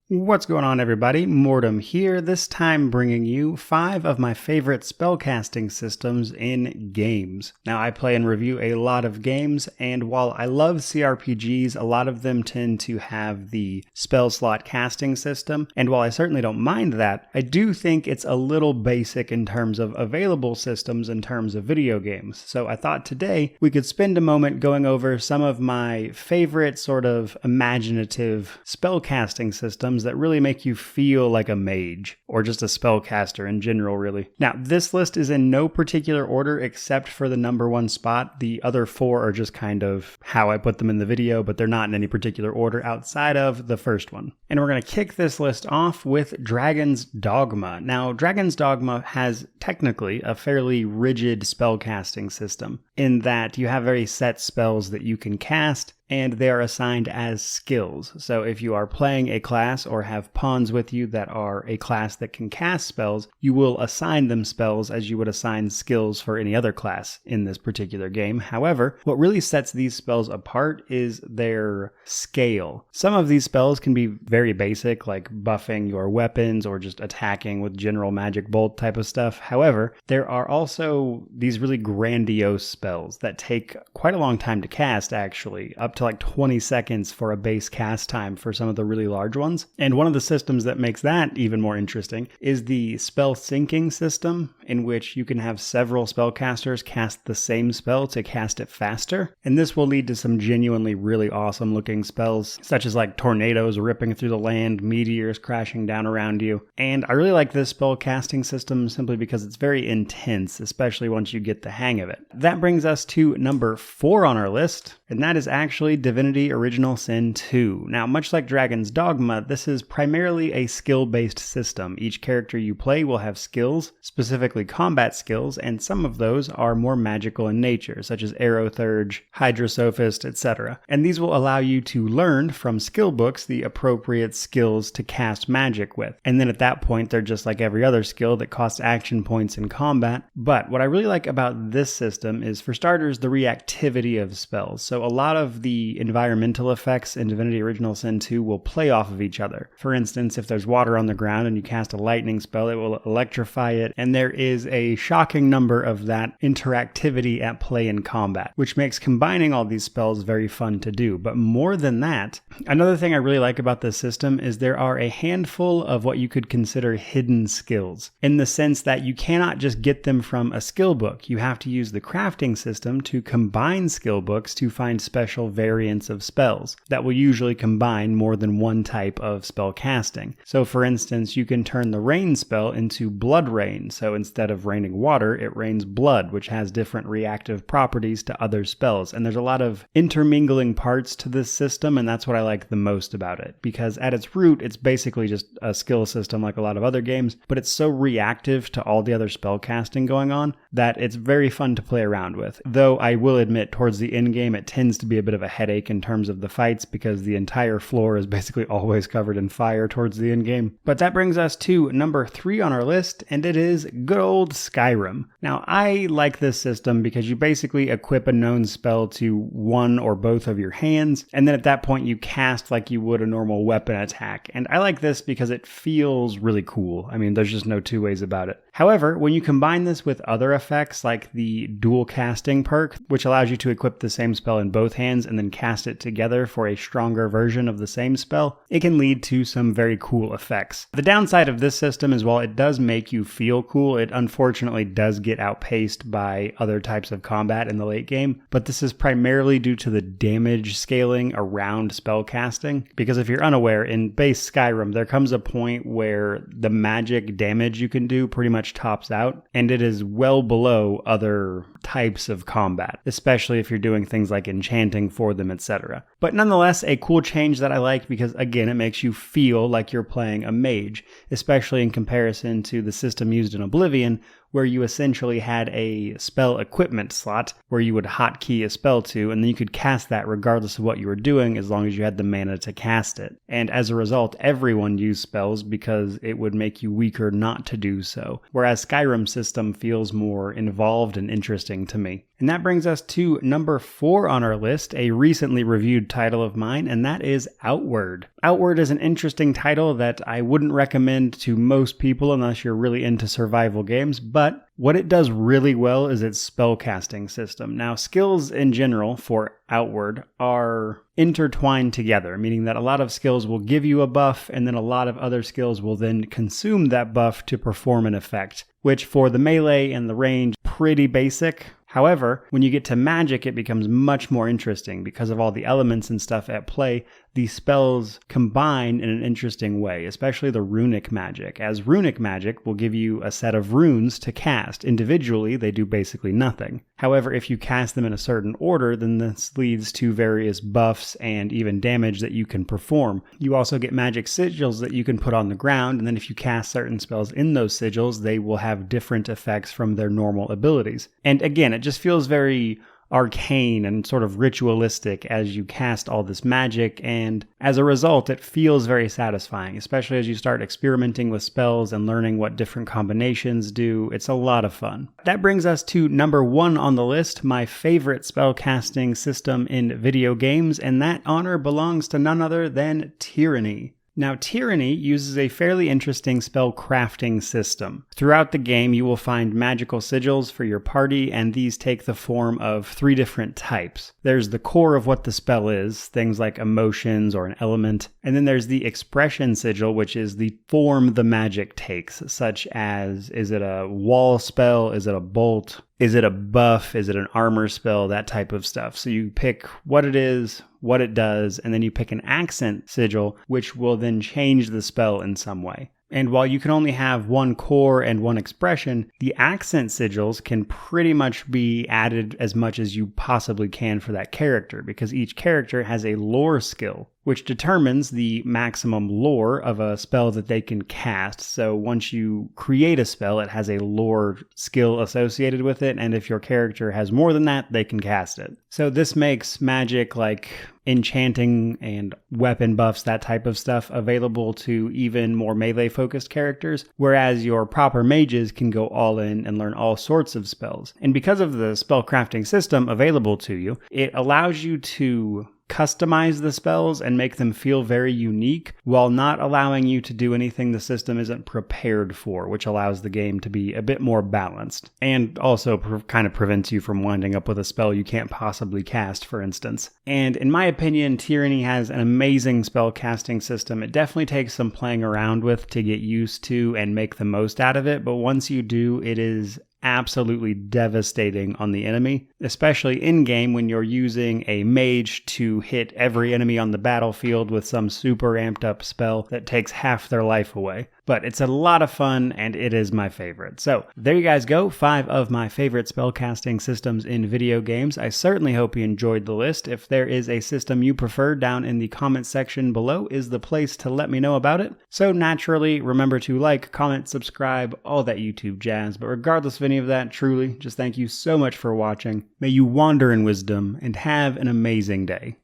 What's going on, everybody? Mortem here, this time bringing you 5 of my favorite spellcasting systems in games. Now, I play and review a lot of games, and while I love CRPGs, a lot of them tend to have the spell slot casting system, and while I certainly don't mind that, I do think it's a little basic in terms of available systems in terms of video games. So I thought today we could spend a moment going over some of my favorite sort of imaginative spellcasting systems that really make you feel like a mage, or just a spellcaster in general, really. Now, this list is in no particular order except for the number 1 spot. The other 4 are just kind of how I put them in the video, but they're not in any particular order outside of the first one. And we're going to kick this list off with Dragon's Dogma. Now, Dragon's Dogma has technically a fairly rigid spellcasting system, in that you have very set spells that you can cast, and they are assigned as skills. So if you are playing a class or have pawns with you that are a class that can cast spells, you will assign them spells as you would assign skills for any other class in this particular game. However, what really sets these spells apart is their scale. Some of these spells can be very basic, like buffing your weapons or just attacking with general magic bolt type of stuff. However, there are also these really grandiose spells that take quite a long time to cast, actually, up to like 20 seconds for a base cast time for some of the really large ones. And one of the systems that makes that even more interesting is the spell syncing system, in which you can have several spellcasters cast the same spell to cast it faster. And this will lead to some genuinely really awesome looking spells, such as like tornadoes ripping through the land, meteors crashing down around you. And I really like this spell casting system simply because it's very intense, especially once you get the hang of it. That brings us to number 4 on our list, and that is actually Divinity Original Sin 2. Now, much like Dragon's Dogma, this is primarily a skill-based system. Each character you play will have skills, specifically combat skills, and some of those are more magical in nature, such as Arrow Thurge, Hydrosophist, etc. And these will allow you to learn from skill books the appropriate skills to cast magic with. And then at that point, they're just like every other skill that costs action points in combat. But what I really like about this system is, for starters, the reactivity of spells. So a lot of the environmental effects in Divinity Original Sin 2 will play off of each other. For instance, if there's water on the ground and you cast a lightning spell, it will electrify it, and there is a shocking number of that interactivity at play in combat, which makes combining all these spells very fun to do. But more than that, another thing I really like about this system is there are a handful of what you could consider hidden skills, in the sense that you cannot just get them from a skill book. You have to use the crafting system to combine skill books to find special variants of spells that will usually combine more than one type of spell casting. So for instance, you can turn the rain spell into blood rain. So instead of raining water, it rains blood, which has different reactive properties to other spells. And there's a lot of intermingling parts to this system, and that's what I like the most about it. Because at its root, it's basically just a skill system like a lot of other games, but it's so reactive to all the other spell casting going on that it's very fun to play around with. Though I will admit, towards the end game, it tends to be a bit of a headache in terms of the fights, because the entire floor is basically always covered in fire towards the end game. But that brings us to number 3 on our list, and it is good old Skyrim. Now, I like this system because you basically equip a known spell to one or both of your hands, and then at that point you cast like you would a normal weapon attack. And I like this because it feels really cool. I mean, there's just no two ways about it. However, when you combine this with other effects like the dual casting perk, which allows you to equip the same spell in both hands and then cast it together for a stronger version of the same spell, it can lead to some very cool effects. The downside of this system is, while it does make you feel cool, it unfortunately does get outpaced by other types of combat in the late game, but this is primarily due to the damage scaling around spell casting, because if you're unaware, in base Skyrim, there comes a point where the magic damage you can do pretty much tops out, and it is well below other types of combat, especially if you're doing things like enchanting for them, etc. But nonetheless, a cool change that I like, because again, it makes you feel like you're playing a mage, especially in comparison to the system used in Oblivion, where you essentially had a spell equipment slot where you would hotkey a spell to, and then you could cast that regardless of what you were doing, as long as you had the mana to cast it. And as a result, everyone used spells because it would make you weaker not to do so, whereas Skyrim's system feels more involved and interesting to me. And that brings us to number 4 on our list, a recently reviewed title of mine, and that is Outward. Outward is an interesting title that I wouldn't recommend to most people unless you're really into survival games, but what it does really well is its spellcasting system. Now, skills in general for Outward are intertwined together, meaning that a lot of skills will give you a buff, and then a lot of other skills will then consume that buff to perform an effect, which for the melee and the range, pretty basic. However, when you get to magic, it becomes much more interesting because of all the elements and stuff at play. These spells combine in an interesting way, especially the runic magic, as runic magic will give you a set of runes to cast. Individually, they do basically nothing. However, if you cast them in a certain order, then this leads to various buffs and even damage that you can perform. You also get magic sigils that you can put on the ground, and then if you cast certain spells in those sigils, they will have different effects from their normal abilities. And again, it just feels very arcane and sort of ritualistic as you cast all this magic, and as a result it feels very satisfying, especially as you start experimenting with spells and learning what different combinations do. It's a lot of fun. That brings us to number 1 on the list, my favorite spellcasting system in video games, and that honor belongs to none other than Tyranny. Now, Tyranny uses a fairly interesting spell crafting system. Throughout the game, you will find magical sigils for your party, and these take the form of 3 different types. There's the core of what the spell is, things like emotions or an element, and then there's the expression sigil, which is the form the magic takes, such as, is it a wall spell, is it a bolt, is it a buff, is it an armor spell, that type of stuff. So you pick what it is, what it does, and then you pick an accent sigil, which will then change the spell in some way. And while you can only have 1 core and 1 expression, the accent sigils can pretty much be added as much as you possibly can for that character, because each character has a lore skill, which determines the maximum lore of a spell that they can cast. So once you create a spell, it has a lore skill associated with it, and if your character has more than that, they can cast it. So this makes magic like enchanting and weapon buffs, that type of stuff, available to even more melee-focused characters, whereas your proper mages can go all in and learn all sorts of spells. And because of the spell crafting system available to you, it allows you to customize the spells and make them feel very unique while not allowing you to do anything the system isn't prepared for, which allows the game to be a bit more balanced and also kind of prevents you from winding up with a spell you can't possibly cast, for instance. And in my opinion, Tyranny has an amazing spell casting system. It definitely takes some playing around with to get used to and make the most out of it, but once you do, it is absolutely devastating on the enemy, especially in-game when you're using a mage to hit every enemy on the battlefield with some super amped up spell that takes half their life away. But it's a lot of fun, and it is my favorite. So there you guys go, 5 of my favorite spellcasting systems in video games. I certainly hope you enjoyed the list. If there is a system you prefer, down in the comments section below is the place to let me know about it. So naturally, remember to like, comment, subscribe, all that YouTube jazz. But regardless of any of that, truly, just thank you so much for watching. May you wander in wisdom and have an amazing day.